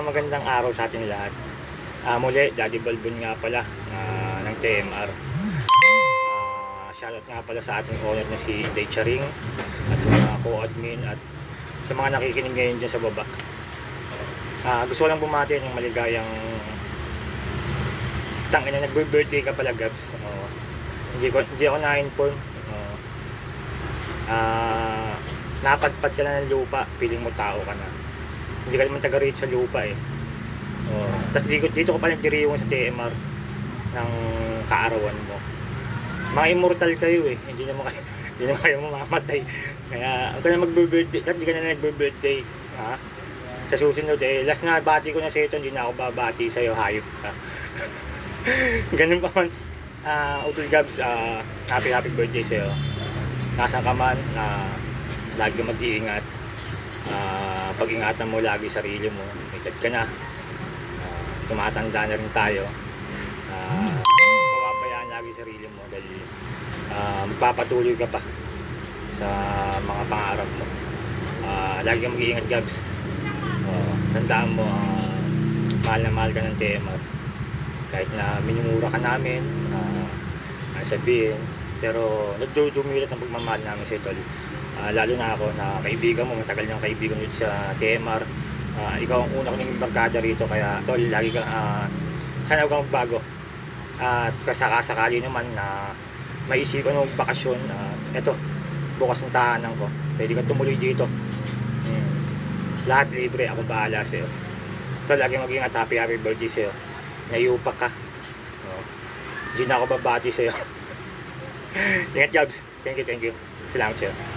Magandang araw sa ating lahat. Muli, Daddy Balbon nga pala ng TMR. Shoutout nga pala sa ating owner na si Inday Charing at sa mga co-admin at sa mga nakikinig ngayon dyan sa baba. Gusto ko lang bumati ng maligayang tangina, nag-birthday ka pala, Gabs. Hindi ako na-inform. Napadpad ka na ng lupa, piling mo tao ka na. Hindi ka naman taga-rate sa lupa eh. Tapos dito ko pa nagdiriwang sa TMR ng kaarawan mo. Mga immortal kayo eh. Hindi naman kayo mamamatay. Kaya huwag ka na mag-birthday. Dapat hindi ka na nag-birthday. Sa susunod eh. Last na bati ko na sa ito, hindi na ako babati sa'yo. Hayop ka. Ganun pa man. Utol Gabs, happy birthday sa'yo. Nasaan ka man, lagi ka mag-iingat. Pag-ingatan mo lagi sarili mo. May edad ka na. Tumatanda na rin tayo. Pababayaan lagi sarili mo dahil magpapatuloy ka pa sa mga pangarap mo. Lagi kang mag-iingat, Gabs. Tandaan mo, mahal na mahal ka ng TMR. Kahit na minumura ka namin, sabihin, pero nagdudumilit ang pagmamahal namin sa ito. Lalo na ako na kaibigan mo, matagal niyang kaibigan mo sa TMR. Ikaw ang una ko naging barkada rito, kaya tol, lagi kang sana huwag kang magbago. At kasakasakali naman na maisipan mo bakasyon, eto, bukas ng tahanan ko, pwede kang tumuloy dito. Lahat libre, ako bahala sa'yo. Tol, lagi mag-ingat, happy birthday sa'yo. Nayupak ka. Hindi na ako babati sa'yo. Ingat, Jobs. Thank you. Salamat sa'yo.